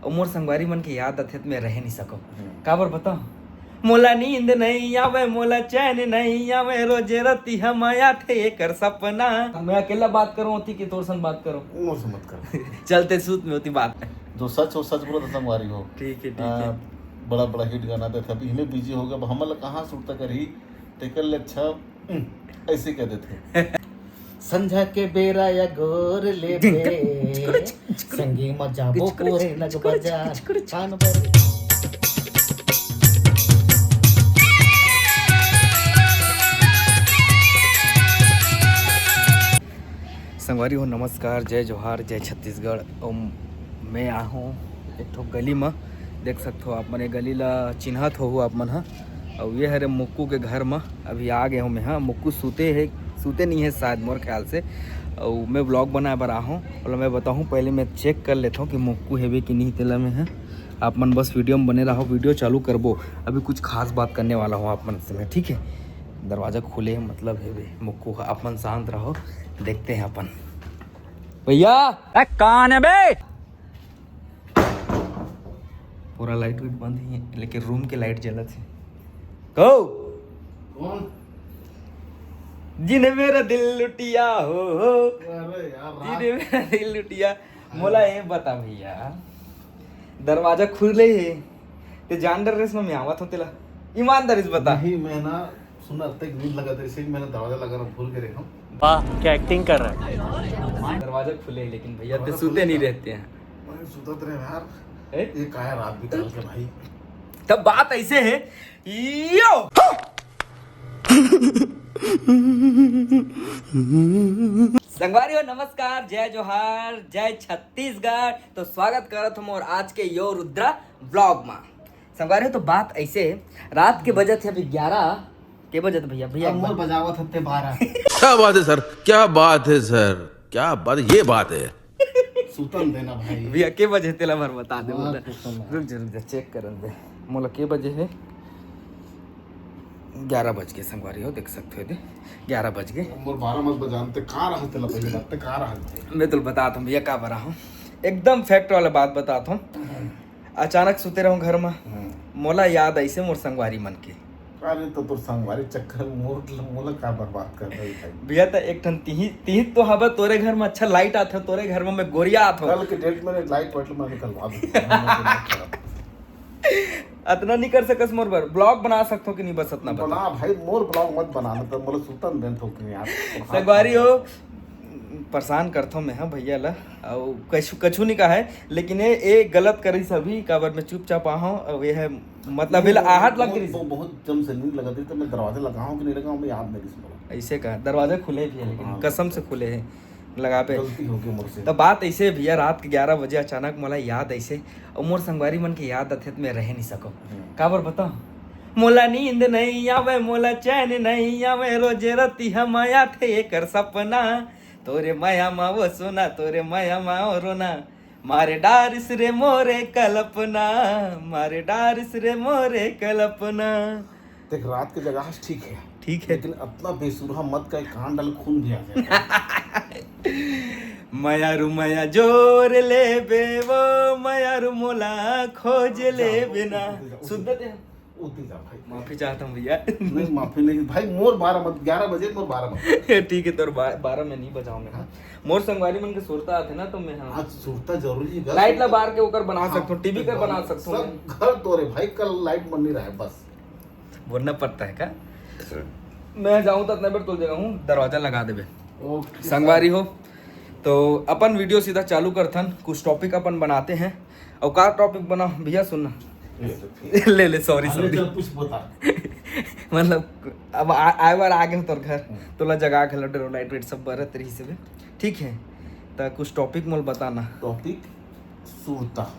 और मोर संगवारी मन के याद आथे तो मैं रह नहीं सको काबर बताओ। मोला नींद नहीं आवे, मोला चैन नहीं आवे, रोजे रती हम आथे कर सपना। मैं अकेला बात करूं होती कि तोर संग बात करूं? मोर से मत कर। चलते सूत में होती बात। जो सच हो सच बोलो तो संगवारी हो। ठीक है ठीक है। बड़ा बड़ा हिट गाना था, अभी इन्हें बिजी हो गया, हमला कहाँ सुनता करी टेकर ले अच्छा ऐसे कह देते। संझा के बेरा या गोर ले बे संगी मजाबो पूरे लग बजा कान भर। संगवारी हो नमस्कार, जय जोहार, जय छत्तीसगढ़। और मैं आ हूँ एक ठो गली में, देख सकते हो आप मन ये गली ला चिन्हत हो आप मन। और ये हरे मुक्कू के घर में अभी आ गए हूँ मैं। हाँ, मुक्कू सूते नहीं है शायद मोर ख्याल से। और मैं ब्लॉग बनाए बर आ हूँ और मैं बताऊँ पहले मैं चेक कर लेता हूँ कि मुक्कू है कि नहीं तेला में है। आप मन बस वीडियो में बने रहो, वीडियो चालू करबो। अभी कुछ खास बात करने वाला हूँ आप मन से मैं, ठीक है। दरवाज़ा खुले मतलब है बे मुक्कू का, आप मन शांत रहो, देखते हैं अपन। भैया कौन है बे? पूरा लाइट वाइट बंद ही है लेकिन रूम के लाइट जलत है। कहो कौन? जिन्हें मेरा दिल लुटिया हो, अरे यार जिन्हें मेरा दिल लुटिया। मोला ये बता भैया, दरवाजा खुले है ते जानदार रेस में आवत हो तेला, ईमानदारी से बता। नहीं मैं ना सुना तक नींद लगा था, इसलिए मैंने दरवाजा लगाना भूल के रखा। वाह क्या एक्टिंग कर रहा है। दरवाजा खुले है लेकिन भैया ते सूते नहीं रहते हैं। मैं सुतत रहे यार, ए? ये काहे रात बिताल के भाई। तब बात ऐसे है यो संगवारी हो नमस्कार, जय जोहार, जय छत्तीसगढ़। तो स्वागत करत हम और आज के यो रुद्रा व्लॉग में। संगवारी हो तो बात ऐसे है, रात के बजे थे अभी 11 के बजे भैया भैया मोर बजावत हत्ते 12। क्या बात है सर, क्या बात है सर, क्या बात, ये बात है। सुतन देना भाई। भैया के बजे तेला भर बता दे। हाँ, बोला रुक जा चेक करन दे। मोला के बजे है 11 बज गए। संगवारी हो देख सकते हो 11 बज गए। मोर 12 मत बजानते कहाँ रहते ला पहले बात कहाँ रहते। मैं तो बताता हूँ भैया का बरा हूँ, एकदम फैक्ट वाला बात बताता हूँ। अचानक सुते रहूँ घर में, मोला याद ऐसे मोर संगवारी मन के। अरे तो संगवारी चक्कर मोला का बर्बाद कर रही भाई। भैया तो एक ठन तीही तो हवा तोरे घर में अच्छा लाइट आते, तोरे घर में मैं गोरिया आत कल के डेट में लाइट वाइट में निकलवा दूँ। अतना नहीं कर सकस मोर बर ब्लॉग बना सकते हो कि नहीं, बस इतना बता। बना भाई, मोर ब्लॉग मत बनाना तो मोला सुतन देन थोक नहीं यार। संगवारी हो परेशान करता हूँ मैं। हाँ भैया ला और कछु नहीं कहा है, लेकिन ये गलत करी सभी काबर में चुपचाप आ हूँ। और ये है मतलब बिल आहट लग रही बहुत जम से नींद लगा थी तो मैं दरवाजा लगाऊं कि नहीं लगाऊं मैं याद नहीं सुना। ऐसे कहा। दरवाजा खुले भी है लेकिन कसम से खुले हैं लगा पे। गलती हो गई मुझसे। तो बात ऐसे भैया, रात के 11 बजे अचानक मोला याद ऐसे, और मोर संगवारी मन के याद आथे तो मैं रह नहीं सको काबर बताओ। मोला नींद नहीं आवे, मोला चैन नहीं आवे, रोजे रती हम आथे कर सपना। तोरे माया मा वो सोना, तोरे माया मा वो रोना, मारे डारिस रे मोरे कल्पना, मारे डारिस रे मोरे कल्पना। देख रात की जगह ठीक है, ठीक है लेकिन अपना बेसुरा मत का कान डाल खून दिया जाए। माया रू माया जोर ले बे वो, माया रू मोला खोज ले बिना। शुद्ध उठी जा भाई, माफी चाहता हूँ भैया। नहीं माफी नहीं भाई। मोर 12 मत, 11 बजे मोर 12 मत। ठीक है तो 12 में नहीं बजाऊं मैं। मोर संगवारी मन के सुरता आते ना तो मैं। हाँ आज सुरता जरूरी है। लाइट ला बार के ऊपर बना सकता हूँ, टीवी कर बना सकता हूँ। सब घर तोरे भाई, कल लाइट बन नहीं रहा है बस बोलना पड़ता है क्या? मैं जाऊँ तो अपने पर तुल जगह हूँ, दरवाजा लगा देबे। संगवारी हो तो अपन वीडियो सीधा चालू करथन, कुछ टॉपिक अपन बनाते हैं। और का टॉपिक बना भैया सुनना। ले सॉरी कुछ बता। मतलब अब आए बार आ गए तोर घर तोला जगह के लडर लाइट वेट सब बरत रही से ठीक है। तो कुछ टॉपिक मोल बताना। टॉपिक सुरता।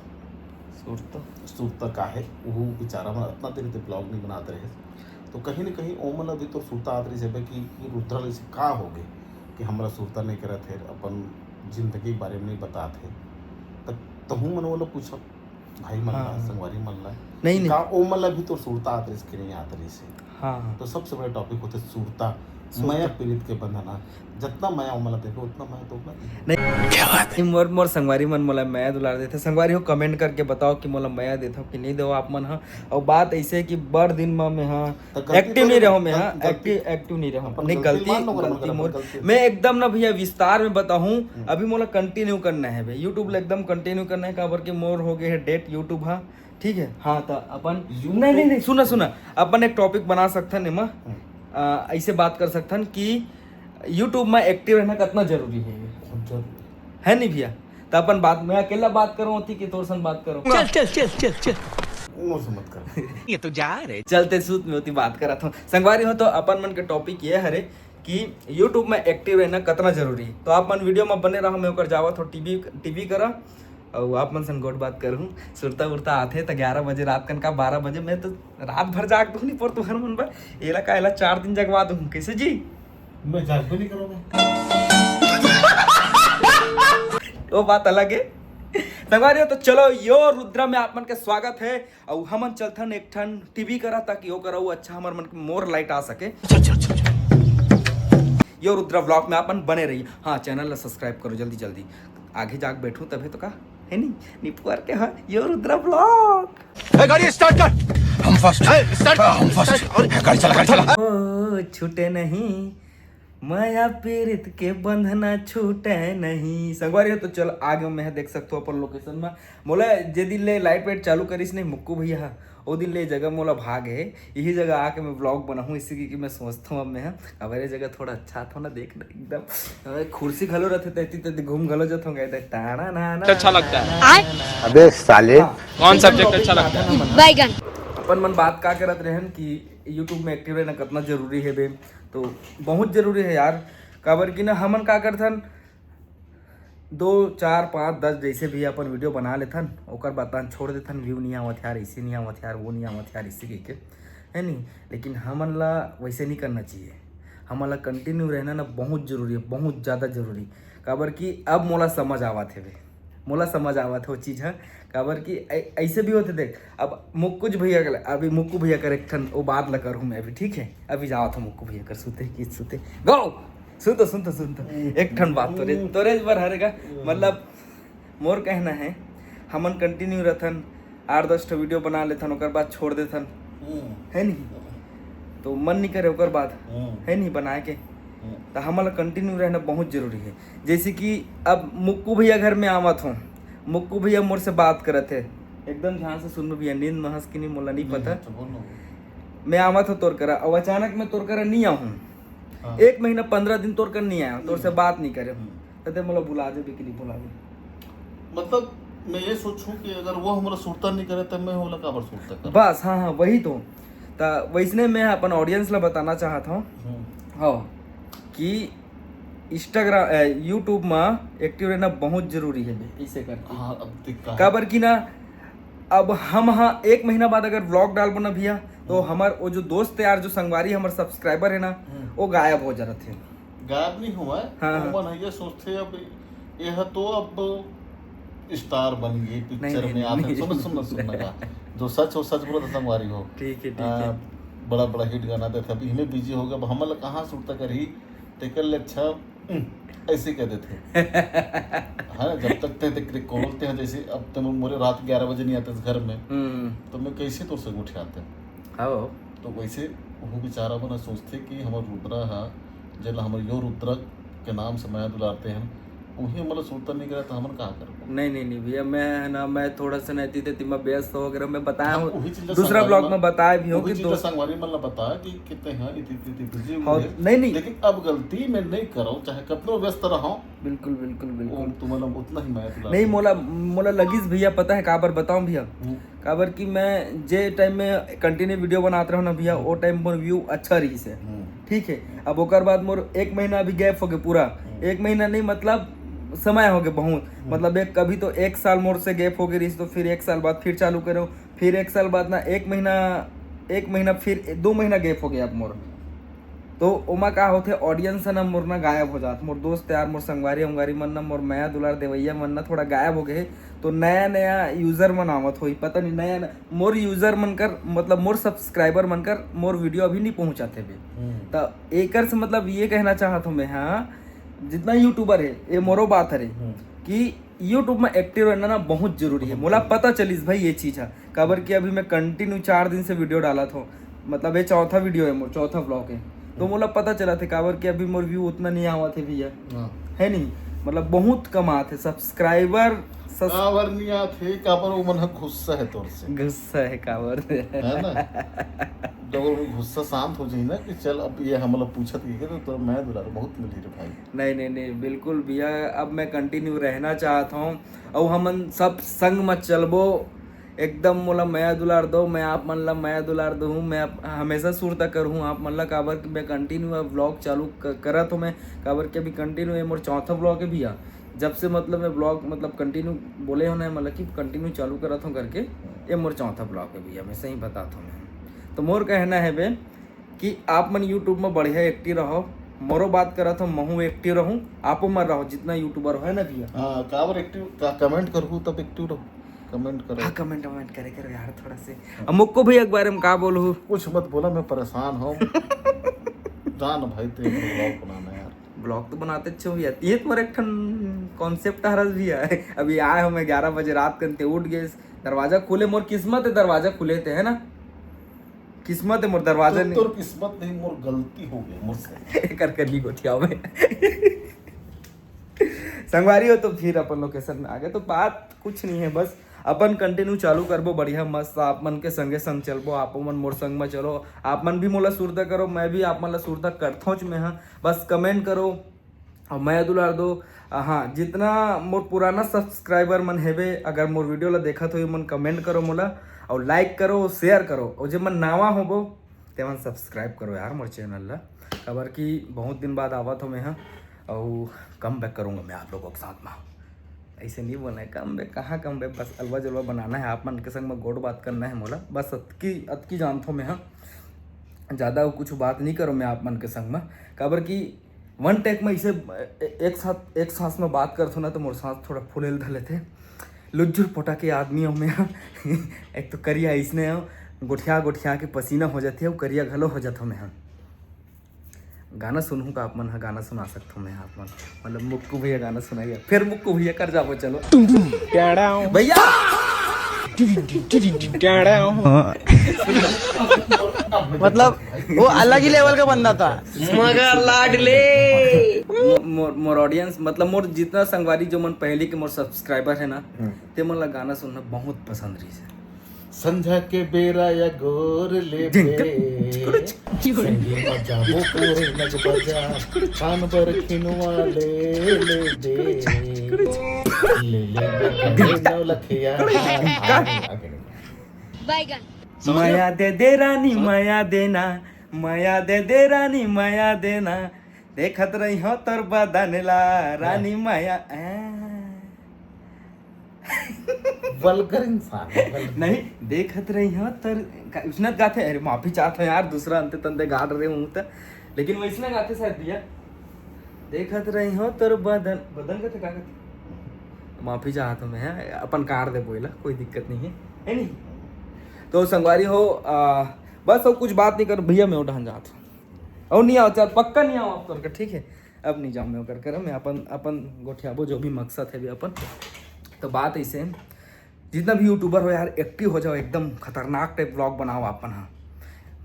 सुरता का है वो बेचारा मन इतना देर से ब्लॉग नहीं बनाते रहे, तो कहीं ना कहीं ओमन अभी तो सुरता आत रही है कि रुद्रा से का हो गए कि हमारा सुरता नहीं करत है, अपन जिंदगी के बारे में नहीं बताते। तो हूँ मन वो लोग पूछो भाई मल्ला संगवारी मल्ला नहीं का ओमन भी तो सुरता आत रही कि नहीं आत रही से। हाँ तो सबसे बड़ा टॉपिक होता है सुरता माया पीड़ित के बंधना जितना माया ओमला देखो उतना माया तो ओमला नहीं क्या बात है मोर संगवारी मन मोला माया दुलार देथे संगवारी हो कमेंट करके बताओ कि मोला माया देथो कि नहीं देव आप मन ह और बात ऐसे है कि बड़ दिन में मैं एक्टिव नहीं रहो मैं एक्टिव नहीं रहो नहीं गलती मोर मैं एकदम ना भैया विस्तार में बताऊं अभी मोला कंटिन्यू करना है भाई यूट्यूब एकदम कंटिन्यू करना है काबर के मोर हो गए है डेट यूट्यूब हाँ ठीक है हाँ तो अपन नहीं सुना अपन एक टॉपिक बना सकथन एमा ऐसे बात कर सकथन कि यूट्यूब में एक्टिव रहना कितना जरूरी है नहीं भैया तो अपन बात मैं अकेला बात करूँ होती कि तोर संग बात करो चल मत कर ये तो जा रहे चलते सूत में होती बात करा था संगवारी हो तो अपन मन के टॉपिक ये हरे कि यूट्यूब में एक्टिव रहना कितना जरूरी है तो आप मन वीडियो में बने रहो मैं जावा तो टीवी करा और आप मन संग गोट बात करूँ सुरता उड़ता आते तो 11 बजे रात कन का 12 बजे मैं तो रात भर जाग दूँ नहीं पर तुम्हारे मन पर एला का एला 4 दिन जगवा दूँ कैसे जी मैं जाग भी नहीं करूँगा वो बात अलग है संगवारी हो तो चलो यो रुद्रा में आप मन के स्वागत है और हमन चलथन एक ठन टीवी करा ताकि वो करा अच्छा हमारे मन के मोर लाइट आ सके यो रुद्रा व्लॉग में अपन बने रहिए हाँ चैनल ला सब्सक्राइब करो जल्दी जल्दी आगे जाके बैठूं तभी तो का है नहीं निपुआर के हाँ यो रुद्रा व्लॉग गाड़ी स्टार्ट कर हम फर्स्ट और गाड़ी चला ओ छूटे नहीं माया पीड़ित के बंधना छूटे नहीं संगवारी हो तो चल आगे मैं देख सकते हो अपन लोकेशन में मोला जे दिन ले लाइट वाइट चालू करिस नहीं मुक्कू भैया वो दिन ले जगह मोला भाग है यही जगह आके मैं व्लॉग बनाऊँ इसी की मैं सोचता हूँ अब मैं अब ये जगह थोड़ा अच्छा था ना देखना एकदम कुर्सी घलो रहते तैती घूम घलो जत होंगे टाना ना अच्छा लगता है अबे साले कौन सब्जेक्ट अच्छा लगता है बैगन अपन मन बात का करत रहन कि यूट्यूब में एक्टिव रहना कितना जरूरी है बे तो बहुत जरूरी है यार काबर की ना हमन का करथन 2 4 5 10 जैसे भी अपन वीडियो बना लेथन ओकर बतान छोड़ देथन व्यू नहीं आवत यार ऐसे नहीं आवत यार वो नहीं आवत यार इसी के है नहीं लेकिन हमन ला वैसे नहीं करना चाहिए हमन ला कंटिन्यू रहना ना बहुत जरूरी है बहुत ज़्यादा जरूरी काबर की अब मोला समझ आवत है मोला समझ आवत है वो चीज़ है काबर की ऐसे भी होते देख अब मुक्कुज भैया कर अभी मुक्कू भैया कर एक ठन वो बात ला करूँ मैं अभी ठीक है अभी जाओ था मुक्कू भैया कर सुते गो सुनतो एक ठन बात तोरे बार हरेगा मतलब मोर कहना है हमन कंटिन्यू रहथन 8-10 वीडियो बना लेथन ओकर बाद छोड़ देथन है नहीं तो मन नहीं करे ओकर बाद है नहीं बनाए के तो हमारा कंटिन्यू रहना बहुत जरूरी है जैसे कि अब मुक्कू भैया घर में आवत हूँ मुक्कू भैया मोर से बात करत है एकदम ध्यान से सुन भैया नींद में हंस की नहीं मोला नहीं पता मैं आवत हूँ तोर करा और अचानक मैं तोर करा नहीं आऊँ 1 महीना 15 दिन तोर कर नहीं आया तोर से बात नहीं करे कहते मोला बुला दे कि नहीं बुला दे मतलब मैं ये सोचूं कि अगर वो हमारा सुरता नहीं करे तब मैं होला काबर सुरता कर बस हाँ वही तो वैसने मैं अपन ऑडियंस ला बताना चाहता हूँ हाँ कि इंस्टाग्राम यूट्यूब में एक्टिव रहना बहुत जरूरी है ऐसे करके हाँ अब दिक्कत काबर की ना अब हम 1 महीना बाद अगर व्लॉग डाल बना भैया तो हमार वो जो दोस्त यार जो संगवारी हमारे सब्सक्राइबर है ना वो गायब हो जा रहे थे गायब नहीं हुआ है हाँ। ये सोचते अब यह तो अब स्टार बन गई पिक्चर में आते सुनना जो सच हो सच बोलो तो संगवारी हो ठीक है बड़ा हिट गाना देता अभी हमें बिजी हो गया हम कहाँ सुनता कर ही टेकर ले अच्छा ऐसे कहते थे हाँ जब तक थे खोलते हैं जैसे अब तो मोरे रात 11 बजे नहीं आते घर में तो मैं कैसे तो से उठे आते हाँ तो वैसे वो बेचारा बना सोचते कि हमारे रुद्रा है जब हमारे यो रुद्रा के नाम से माया दुलारते हैं वही मतलब सुनता नहीं करा तो हम कहाँ कर नहीं भैया मैं थोड़ा सा नहीं थे मैं व्यस्त हो वगैरह मैं बताया हाँ, हूँ दूसरा ब्लॉग में बताया भी हूँ कि संगवारी मतलब बताया कि कितने हैं इतनी नहीं लेकिन अब गलती मैं नहीं करो चाहे कितना व्यस्त रहो बिल्कुल तो मतलब उतना ही मैं नहीं मोला लगिस भैया पता है काबर बताऊं भैया काबर कि मैं जे टाइम में कंटिन्यू वीडियो बनाते रहो ना भैया वो टाइम मोर व्यू अच्छा रही से ठीक है अब ओकर बाद मोर 1 महीना अभी गैप हो गया पूरा 1 महीना नहीं मतलब समय हो गया बहुत मतलब एक कभी तो 1 साल मोर से गैप हो गई तो फिर 1 साल बाद फिर चालू करो फिर 1 साल बाद ना 1 महीना फिर 2 महीना गैप हो गया अब मोर तो ओमा का होते ऑडियंस है ना मोर ना गायब हो जात, मोर दोस्त यार मोर संगवारी उंगारी मन ना मोर माया दुलार देवैया मन ना थोड़ा गायब हो गए। तो नया नया यूजर मन आवत होई, पता नहीं नया मोर यूजर मन कर मतलब मोर सब्सक्राइबर मन कर मोर वीडियो अभी नहीं पहुंचाते बे। तो एकर से मतलब ये कहना चाहत हूँ मैं, हाँ जितना यूट्यूबर है ये मोरो बात है कि यूट्यूब में एक्टिव रहना ना बहुत जरूरी है। मोला पता चलिस भाई ये चीज़ है काबर कि अभी मैं कंटिन्यू 4 दिन से वीडियो डाला था, मतलब ये चौथा वीडियो है मोर, चौथा ब्लॉग है। तो मोला पता चला था काबर कि अभी मोर व्यू उतना नहीं आवा थे भैया, है नहीं मतलब बहुत कम आते सब्सक्राइबर काबर नहीं आते, काबर वो मन गुस्सा है तोर से, गुस्सा है काबर है ना। जब वो गुस्सा शांत हो जाए ना कि चल अब ये हम लोग पूछत है तो मैं दुलार बहुत मिली रे भाई। नहीं बिल्कुल भैया, अब मैं कंटिन्यू रहना चाहता हूँ और हम सब संग मत चलबो एकदम। मोला माया दुलार दो, मैं आप मन ला माया दुलार दूँ, मैं हमेशा सुरता करूँ आप मन ला। काबर कि मैं कंटिन्यू अब ब्लॉग चालू करत हूँ मैं, काबर कि अभी कंटिन्यू ये मोर चौथा ब्लॉग है भैया। जब से मतलब मैं ब्लॉग मतलब कंटिन्यू बोले हो ना मतलब कि कंटिन्यू चालू करत हूँ करके, ये मोर चौथा ब्लॉग है भैया, मैं सही बताता हूँ मैं। तो मोर कहना है बे कि आप मन यूट्यूब में बढ़िया एक्टिव रहो, मोरो बात करा था महू एक्टिव रहूं, आपो मत रहो जितना यूट्यूबर हो है ना भैया। हाँ काबर एक्टिव कमेंट करूँ तब एक्टिव रहो, कमेंट करो। हाँ कमेंट करे यार थोड़ा से। अब मुक्को भी एक बार में का बोलूँ, कुछ मत बोला, मैं परेशान हूँ। जान भाई तेरे ब्लॉग बनाना यार, ब्लॉग तो बनाते अच्छे भैया। ये तुम्हारा एक कॉन्सेप्ट हरस भी है। अभी आए हो मैं 11 बजे रात करते उठ गए, दरवाजा खुले, मोर किस्मत है दरवाजा खुले थे है ना, किस्मत है मोर दरवाजा नहीं। तोर किस्मत नहीं, मोर गलती हो गई मुझसे। कर ली गोठिया में संगवारी हो तो फिर अपन लोकेशन में आ गए। तो बात कुछ नहीं है, बस अपन कंटिन्यू चालू करबो बढ़िया मस्त, आप मन के संगे संग चलबो, आप मन मोर संग में चलो, आप मन भी मोला सुरता करो, मैं भी आप मन ला सुरता करथोच में। हाँ बस कमेंट करो और मैं दुलार दो। हाँ जितना मोर पुराना सब्सक्राइबर मन हेबे, अगर मोर वीडियो ला देखा तो मन कमेंट करो मोला, और लाइक करो शेयर करो, और जब मन नावा होबो ते मन सब्सक्राइब करो यार मोर चैनल ला। खबर कि बहुत दिन बाद आवत हो मैं हाँ, और कम बैक करूँगा मैं आप लोगों के साथ में। ऐसे नहीं बोलना है कम बैक, कहाँ कम बैक, बस अलवा जलवा बनाना है, आप मन के संग में गोड बात करना है मोला, बस अतकी जानता हूँ मैं हाँ। ज़्यादा कुछ बात नहीं करो मैं आप मन के संग में, खबर कि वन टेक में इसे एक सांस में बात करते ना तो मोर सांस थोड़ा फूले धले थे। लुज्जुर पोटा के आदमी हो मैं एक तो करिया इसने गोठिया के पसीना हो जाती है, करिया घलो हो जाता मैं हाँ। गाना सुनूँ का आप मन हाँ, गाना सुना सकता हूँ मैं आप मन, मतलब मुक्कू भैया गाना सुनाइए, फिर मुक्कू भैया कर जाओ चलो भैया मतलब वो अलग ही लेवल का बंदा था, मगर लाडले मोर ऑडियंस मतलब मोर जितना संगवारी जो मन पहले के मोर सब्सक्राइबर है ना, ते मन ला गाना सुनना बहुत पसंद रही है। संझा के बेरा या गोर ले संगे बजाबो कोई नग बजा, कान पर खिनवा ले नौ लखिया। माया दे रानी माया देना, माया दे रानी माया देना, देखत रही हो तोर बदन ला रानी माया। वल्गर इंसान नहीं देखत रही हो तर उसने गाते, अरे माफी चाहता यार दूसरा अंते तंते गा रहे हूँ तो, लेकिन वैसने गाते शायद भैया, देखत रही हो तर बदन का क्या कहते, माफी चाहता हूँ मैं, अपन कार दे बोला कोई दिक्कत नहीं है नहीं। तो संगवारी हो बस और कुछ बात नहीं कर भैया, मैं उठान जाता हूँ और नहीं आओ चल पक्का नहीं आओ आप कर, ठीक है अब नहीं जाऊँ मैं कर मैं अपन गोठियाबो जो भी मकसद है भी अपन। तो बात ऐसे जितना भी यूट्यूबर हो यार एक्टिव हो जाओ, एकदम खतरनाक टाइप ब्लॉग बनाओ अपन। हाँ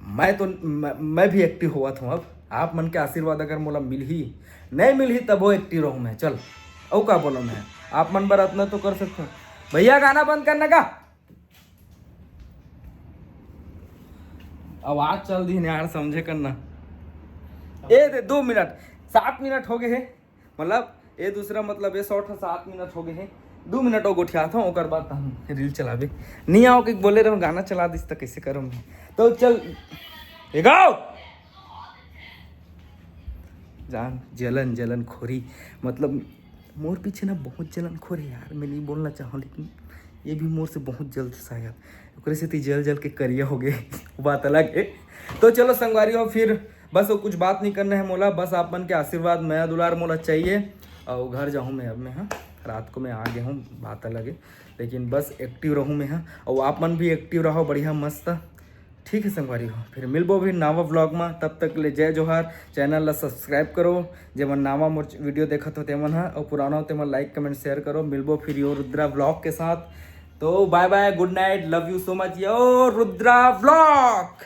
मैं भी एक्टिव हुआ था, अब आप मन के आशीर्वाद अगर मोला मिल ही नहीं मिल ही तब वो एक्टिव रहूँ मैं। चल और का बोलो मैं, आप मन पर इतना तो कर सकते हो भैया, गाना बंद करने का आवाज चल दी यार समझे करना। ए दे 2 मिनट 7 मिनट हो गए हैं, मतलब ये दूसरा मतलब ये शॉर्ट 7 मिनट हो गए हैं, 2 मिनट और गोठिया था ओकर बाद हम रील चलाबे नहीं आओ कि बोले रहो गाना चला दिस तो कैसे करूँ मैं। तो चल गाओ जान जलन खोरी, मतलब मोर पीछे ना बहुत जलन खोरी यार, मैं नहीं बोलना चाहूँ लेकिन ये भी मोर से बहुत जल्द शायद ओकरे से जल के करिया हो गए बात अलग है। तो चलो संगवारी हो फिर बस वो कुछ बात नहीं करना है मोला, बस आप मन के आशीर्वाद मैं दुलार मोला चाहिए। और घर जाऊँ मैं अब मैं, हाँ रात को मैं आ गया हूँ, बात अलग है, लेकिन बस एक्टिव रहूँ मैं, हाँ। और आप मन भी एक्टिव रहो बढ़िया मस्त, ठीक है संगवारी हो। फिर मिलबो भी नावा व्लॉग में, तब तक ले जय जोहार। चैनल ला सब्सक्राइब करो, जेमन नावा मोर वीडियो देखत हो तेमन, हाँ, और पुराना हो तेमन लाइक कमेंट शेयर करो। मिलबो फिर यो रुद्रा व्लॉग के साथ। तो bye bye, good night, love you so much yo Rudra vlog.